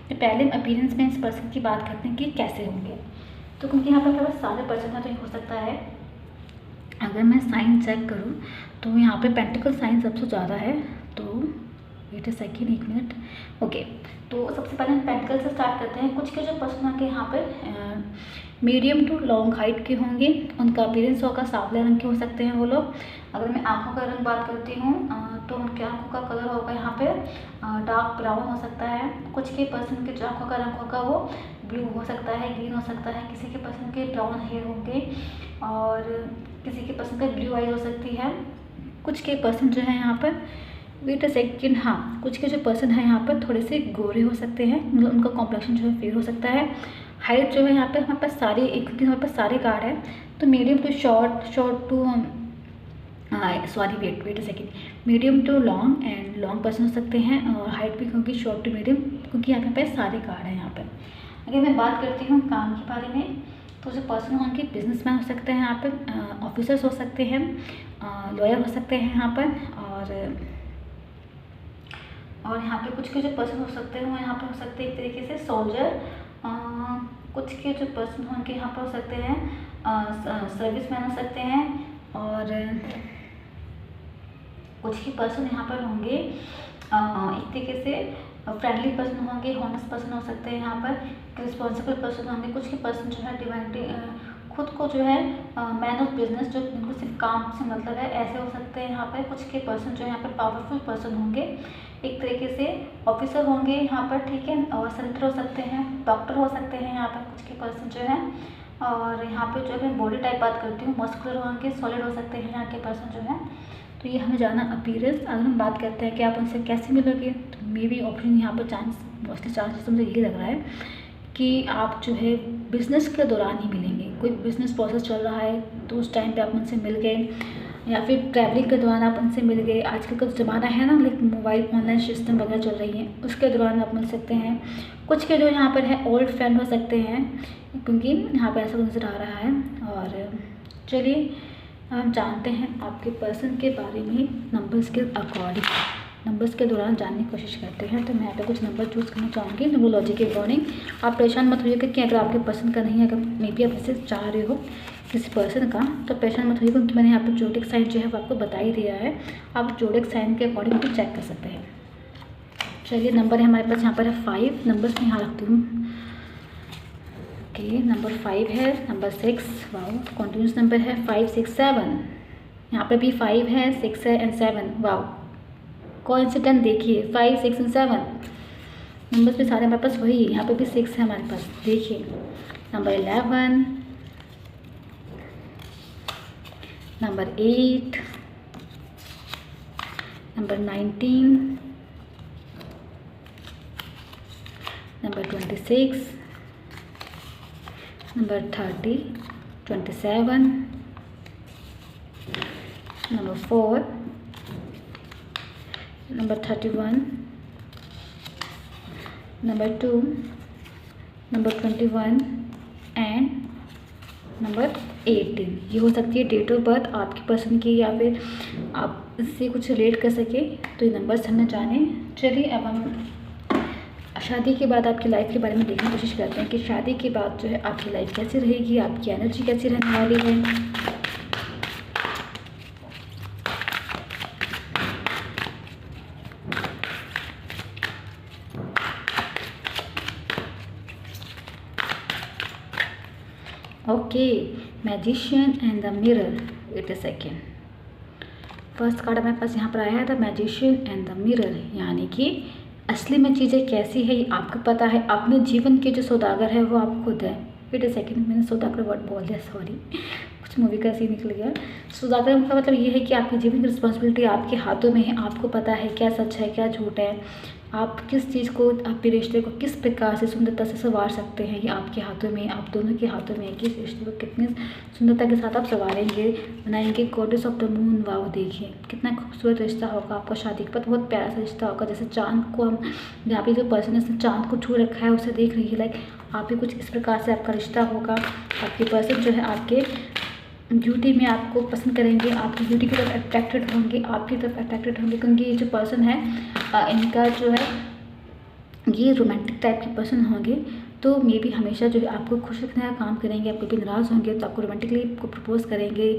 तो पहले अपीयरेंस में इस पर्सन की बात करते हैं कि कैसे होंगे। तो क्योंकि यहाँ पर मेरे पास सारे पर्सन है तो ये हो सकता है, अगर मैं साइन चेक करूँ तो यहाँ पे पेंटिकल साइन सबसे ज़्यादा है। तो wait a second, 1 minute. Okay, तो सबसे पहले हम पेंटिकल से स्टार्ट करते हैं। कुछ के जो पर्सन होंगे यहाँ पर मीडियम टू लॉन्ग हाइट के होंगे, उनका अपीयरेंस होगा सांवले रंग के हो सकते हैं वो लोग। अगर मैं आँखों का रंग बात करती हूँ तो उनके आँखों का कलर होगा यहाँ पे डार्क ब्राउन हो सकता है। कुछ के पर्सन के जो आँखों का रंग होगा वो ब्लू हो सकता है, ग्रीन हो सकता है। किसी के पर्सन के ब्राउन हेयर होंगे और किसी के पर्सन का ब्लू आइज हो सकती है। कुछ के पर्सन जो है यहाँ पर वेट अ सेकेंड, हाँ, कुछ के जो पर्सन है यहाँ पर थोड़े से गोरे हो सकते हैं, मतलब उनका कॉम्प्लेक्शन जो है फेयर हो सकता है। हाइट जो है यहाँ पे हमारे पास सारे क्योंकि हमारे पास सारे कार्ड है, तो medium to short to wait a second, medium to long and long person हो सकते हैं, और हाइट भी क्योंकि शॉर्ट टू मीडियम, क्योंकि यहाँ पे सारे कार्ड हैं यहाँ पर। अगर मैं बात करती हूँ काम के बारे में, तो जो पर्सन होंगे बिजनेसमैन हो सकते हैं यहाँ पर, ऑफिसर्स हो सकते हैं, लॉयर हो सकते हैं यहाँ पर, और यहाँ पे कुछ के जो पर्सन हो सकते हैं वो यहाँ पे हो सकते हैं एक तरीके से सोल्जर। कुछ के जो पर्सन होंगे यहाँ पर हो सकते हैं सर्विस मैन हो सकते हैं, और कुछ के पर्सन यहाँ पर होंगे एक तरीके से फ्रेंडली पर्सन होंगे, हॉनेस्ट पर्सन हो सकते हैं यहाँ पर, रिस्पॉन्सिबल पर्सन होंगे। कुछ के पर्सन जो है डिवाइनली खुद को जो है मैन ऑफ बिजनेस, जो जिनको सिर्फ काम से मतलब है, ऐसे हो सकते हैं यहाँ पर। कुछ के पर्सन जो यहाँ पर पावरफुल पर्सन होंगे, एक तरीके से ऑफिसर होंगे यहाँ पर, ठीक है, और सेनेटर हो सकते हैं, डॉक्टर हो सकते हैं यहाँ पर कुछ के पर्सन जो है। और यहाँ पे जो है बॉडी टाइप बात करती हूँ, मस्कुलर होंगे, सॉलिड हो सकते हैं यहाँ के पर्सन जो है। तो ये हमें जाना अपीयरेंस। अगर हम बात करते हैं कि आप उनसे कैसे मिलोगे, तो मे बी ऑप्शन यहाँ पर मोस्टली चांसेस मुझे यही लग रहा है कि आप जो है बिज़नेस के दौरान ही मिलेंगे। कोई बिज़नेस प्रोसेस चल रहा है तो उस टाइम पे आप उनसे मिल गए, या फिर ट्रैवलिंग के दौरान आप उनसे मिल गए। आजकल का ज़माना है ना, लाइक मोबाइल ऑनलाइन सिस्टम वगैरह चल रही हैं, उसके दौरान आप मिल सकते हैं। कुछ के जो यहाँ पर है ओल्ड फ्रेंड हो सकते हैं, क्योंकि यहाँ पर ऐसा नज़र आ रहा है। और चलिए हम जानते हैं आपके पर्सन के बारे में नंबर्स के अकॉर्डिंग, नंबर्स के दौरान जानने की कोशिश करते हैं। तो मैं यहाँ पे कुछ नंबर चूज़ करना चाहूँगी न्यूमरोलॉजी के अकॉर्डिंग। आप परेशान मत होइएगा कि अगर आपके पसंद का नहीं है, अगर मे बी आप इसे चाह रहे हो किसी पर्सन का, तो परेशान मत होइएगा, क्योंकि मैंने यहाँ पर जोडिक साइन जो है वो आपको बता ही दिया है। आप जोडिक साइन के अकॉर्डिंग भी चेक कर सकते हैं। चलिए नंबर है हमारे पास यहाँ पर है 5, नंबर्स मैं यहाँ रखती हूँ। ओके, नंबर 5 है, नंबर 6, वाओ, कॉन्टिन्यूस नंबर है 5, 6, 7। यहाँ पर भी 5 है, 6 है एंड 7, वाओ, कोइंसिडेंट देखिए 5, 6 एंड 7 नंबर्स भी सारे हमारे पास वही है। यहाँ पे भी 6 है हमारे पास, देखिए। Number 11, number 8, number 19, number 26, number 30, 27, number 4, number 31, number 2, number 21 and number 18। ये हो सकती है डेट ऑफ बर्थ आपकी पसंद की, या फिर आप इससे कुछ रिलेट कर सके, तो ये नंबर्स हमने जाने। चलिए अब हम शादी के बाद आपकी लाइफ के बारे में देखने की कोशिश करते हैं कि शादी के बाद जो है आपकी लाइफ कैसी रहेगी, आपकी एनर्जी कैसी रहने वाली है। Okay, magician and the mirror, wait a second. First card हमारे पास यहाँ पर आया है the magician and the mirror, यानी कि असली में चीज़ें कैसी है ये आपको पता है। अपने जीवन के जो सौदागर है वो आप खुद है। वेट अ सेकेंड, मैंने सौदागर वर्ड बोल दिया, सॉरी, कुछ मूवी का सीन निकल गया। सुदागर का मतलब ये है कि आपकी जीवन की रिस्पॉन्सिबिलिटी आपके हाथों में है, आपको पता है क्या सच है क्या झूठ है, आप किस चीज़ को, आपके रिश्ते को किस प्रकार से सुंदरता से संवार सकते हैं, ये आपके हाथों में, आप दोनों के हाथों में है कि इस रिश्ते को कितनी सुंदरता के साथ आप संवारेंगे, बनाएंगे। गॉडेस ऑफ द मून, वाव देखिए कितना खूबसूरत रिश्ता होगा आपका शादी के बाद, बहुत प्यारा सा रिश्ता होगा। जैसे चाँद को हम, यहाँ पे जो पर्सन है उसने चाँद को छू रखा है, उसे देख रही है, लाइक आप भी कुछ इस प्रकार से आपका रिश्ता होगा। आपके पर्सन जो है आपके ब्यूटी में आपको पसंद करेंगे, आपकी ब्यूटी की तरफ अट्रैक्टेड होंगे, आपकी तरफ अट्रैक्टेड होंगे, क्योंकि ये जो पर्सन है इनका जो है ये रोमांटिक टाइप के पर्सन होंगे। तो मे भी हमेशा जो है आपको खुश रखने का काम करेंगे। आप कभी नाराज़ होंगे तो आपको रोमांटिकली आपको प्रपोज करेंगे,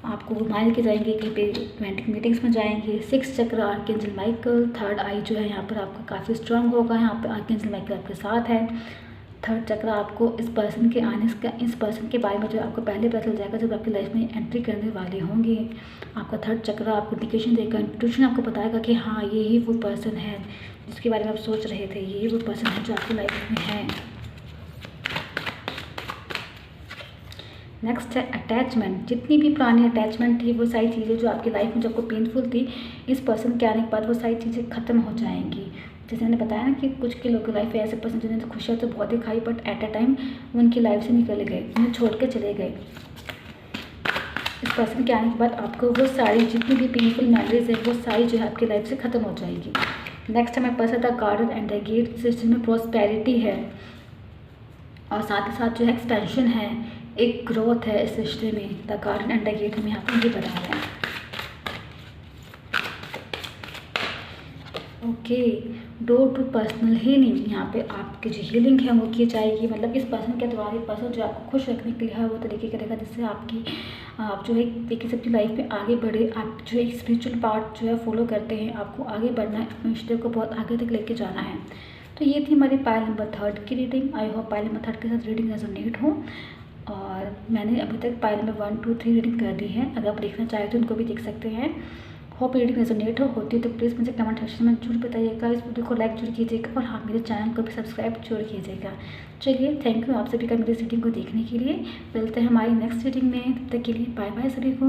आपको घुमा के जाएंगे, कहीं पे रोमांटिक मीटिंग्स में जाएंगे। 6 चक्र आर्कएंजल माइकल, थर्ड आई जो है यहाँ पर आपका काफ़ी स्ट्रांग होगा, यहाँ पर आर्कएंजल माइकल आपके साथ है। थर्ड चक्र आपको इस पर्सन के आने का, इस पर्सन के बारे में जो आपको पहले पता चल जाएगा जब आपकी लाइफ में एंट्री करने वाले होंगे। आपका थर्ड चक्र आपको इंडिकेशन देगा, इंट्यूशन आपको बताएगा कि हाँ ये ही वो पर्सन है जिसके बारे में आप सोच रहे थे, ये वो पर्सन है जो आपकी लाइफ में है। नेक्स्ट है अटैचमेंट। जितनी भी पुरानी अटैचमेंट थी, वो सारी चीज़ें जो आपकी लाइफ में जब को पेनफुल थी, इस पर्सन के आने के बाद वो सारी चीज़ें ख़त्म हो जाएंगी। जैसे मैंने बताया ना कि कुछ के लोगों की लाइफ में ऐसे पर्सन जिन्हें तो खुशियाँ तो बहुत ही खाई, बट एट अ टाइम वो उनकी लाइफ से निकल गए, उन्हें छोड़ के चले गए। इस पर्सन के आने के बाद आपको वो सारी जितनी भी पेनफुल मेमोरीज है वो सारी जो है आपकी लाइफ से ख़त्म हो जाएगी। नेक्स्ट हमारे पास है the garden and the gate. System में प्रॉस्पेरिटी है और साथ ही साथ जो है एक्सपेंशन है, एक ग्रोथ है इस रिश्ते में। The garden and the gate हमें यहाँ पर ये बताया है। Okay, door to personal healing. यहाँ पे आपकी जो हीलिंग है वो की जाएगी, मतलब इस पर्सन के द्वारा पर्सन जो आपको खुश रखने के लिए है वो तरीके करेगा जिससे आपकी आप जो है एक अपनी लाइफ में आगे बढ़े। आप जो एक स्पिरिचुअल पार्ट जो है फॉलो करते हैं, आपको आगे बढ़ना है, अपने रिश्ते को बहुत आगे तक लेके जाना है। तो ये थी हमारी पाइल नंबर 3 की reading. I hope pile number 3 के साथ रीडिंग रेजोनेट हो। और मैंने अभी तक पाइल नंबर 1, 2, 3 रीडिंग कर दी है, अगर आप देखना चाहें तो उनको भी देख सकते हैं। होप रीडिंग रेजोनेट होती है तो प्लीज़ मुझे कमेंट सेक्शन में जरूर बताइएगा। इस वीडियो को लाइक जरूर कीजिएगा और हाँ मेरे चैनल को भी सब्सक्राइब जरूर कीजिएगा। चलिए, थैंक यू आप सभी का मेरी रीडिंग को देखने के लिए। मिलते हैं हमारी नेक्स्ट रीडिंग में, तब तक के लिए बाय बाय सभी को।